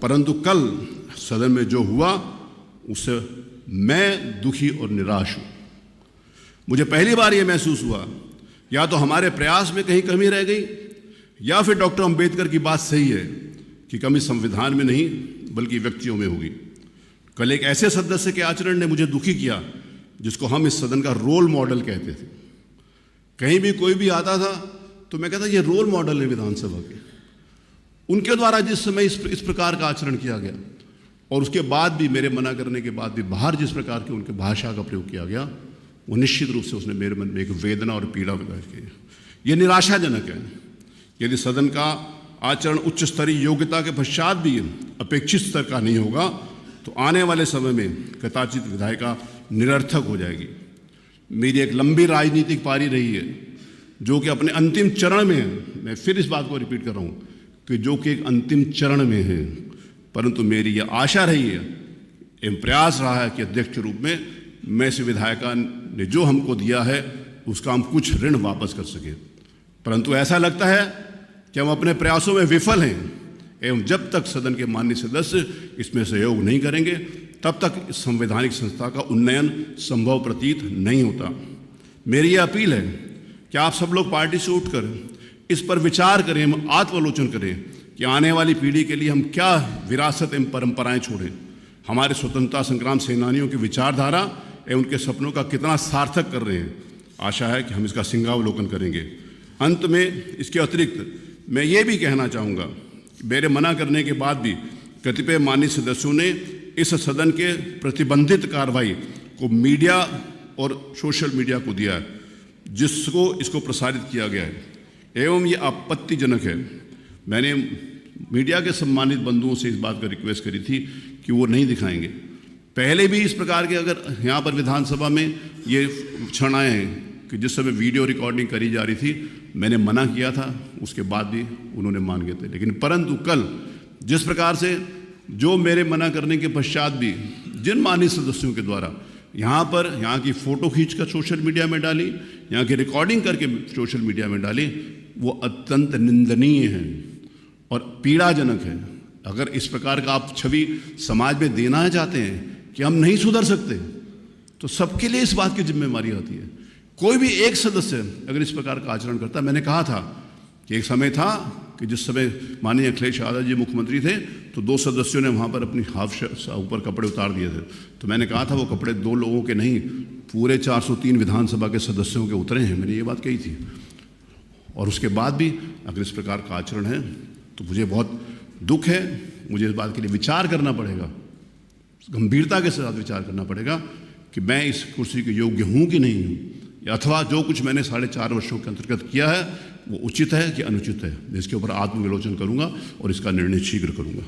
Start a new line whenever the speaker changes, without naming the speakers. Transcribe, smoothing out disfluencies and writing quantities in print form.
परंतु कल सदन में जो हुआ उससे मैं दुखी और निराश हूं। मुझे पहली बार यह महसूस हुआ या तो हमारे प्रयास में कहीं कमी रह गई या फिर डॉक्टर अंबेडकर की बात सही है कि कमी संविधान में नहीं बल्कि व्यक्तियों में होगी। कल एक ऐसे सदस्य के आचरण ने मुझे दुखी किया जिसको हम इस सदन का रोल मॉडल कहते थे। कहीं भी कोई भी आता था तो मैं कहता ये रोल मॉडल है विधानसभा के। उनके द्वारा जिस समय इस प्रकार का आचरण किया गया और उसके बाद भी मेरे मना करने के बाद भी बाहर जिस प्रकार की उनके भाषा का प्रयोग किया गया वो निश्चित रूप से उसने मेरे मन में एक वेदना और पीड़ा पैदा की। ये निराशाजनक है। यदि सदन का आचरण उच्च स्तरीय योग्यता के पश्चात भी अपेक्षित स्तर का नहीं होगा तो आने वाले समय में कदाचित विधायिका निरर्थक हो जाएगी। मेरी एक लंबी राजनीतिक पारी रही है जो कि अपने अंतिम चरण में है। मैं फिर इस बात को रिपीट कर रहा हूँ कि जो कि एक अंतिम चरण में है, परंतु मेरी यह आशा रही है, एक प्रयास रहा है कि अध्यक्ष के रूप में मैं इस विधायिका ने जो हमको दिया है उसका हम कुछ ऋण वापस कर सके। परंतु ऐसा लगता है कि हम अपने प्रयासों में विफल हैं एवं जब तक सदन के माननीय सदस्य इसमें सहयोग नहीं करेंगे तब तक इस संवैधानिक संस्था का उन्नयन संभव प्रतीत नहीं होता। मेरी यह अपील है कि आप सब लोग पार्टी से उठकर इस पर विचार करें, हम आत्मालोचन करें कि आने वाली पीढ़ी के लिए हम क्या विरासत एवं परंपराएं छोड़ें। हमारे स्वतंत्रता संग्राम सेनानियों की विचारधारा एवं उनके सपनों का कितना सार्थक कर रहे हैं। आशा है कि हम इसका सिंहावलोकन करेंगे। अंत में इसके अतिरिक्त मैं ये भी कहना चाहूँगा कि मेरे मना करने के बाद भी कतिपय माननीय सदस्यों ने इस सदन के प्रतिबंधित कार्रवाई को मीडिया और सोशल मीडिया को दिया है जिसको इसको प्रसारित किया गया है एवं ये आपत्तिजनक है। मैंने मीडिया के सम्मानित बंधुओं से इस बात का रिक्वेस्ट करी थी कि वो नहीं दिखाएंगे। पहले भी इस प्रकार के अगर यहाँ पर विधानसभा में ये क्षण आए हैं कि जिस समय वीडियो रिकॉर्डिंग करी जा रही थी, मैंने मना किया था, उसके बाद भी उन्होंने मान गए थे। लेकिन परंतु कल जिस प्रकार से जो मेरे मना करने के पश्चात भी जिन माननीय सदस्यों के द्वारा यहाँ की फ़ोटो खींचकर सोशल मीडिया में डाली, यहाँ की रिकॉर्डिंग करके सोशल मीडिया में डाली, वो अत्यंत निंदनीय है और पीड़ाजनक है। अगर इस प्रकार का आप छवि समाज में देना चाहते हैं कि हम नहीं सुधर सकते तो सबके लिए इस बात की जिम्मेवारी होती है। कोई भी एक सदस्य अगर इस प्रकार का आचरण करता, मैंने कहा था कि एक समय था कि जिस समय माननीय अखिलेश यादव जी मुख्यमंत्री थे तो 2 सदस्यों ने वहाँ पर अपनी हाफ ऊपर कपड़े उतार दिए थे। तो मैंने कहा था वो कपड़े 2 लोगों के नहीं, पूरे 403 विधानसभा के सदस्यों के उतरे हैं। मैंने ये बात कही थी। और उसके बाद भी अगर इस प्रकार का आचरण है तो मुझे बहुत दुख है। मुझे इस बात के लिए विचार करना पड़ेगा, गंभीरता के साथ विचार करना पड़ेगा कि मैं इस कुर्सी के योग्य हूँ कि नहीं हूँ, अथवा जो कुछ मैंने 4.5 वर्षों के अंतर्गत किया है वो उचित है कि अनुचित है। मैं इसके ऊपर आत्मविलोचन करूँगा और इसका निर्णय शीघ्र करूँगा।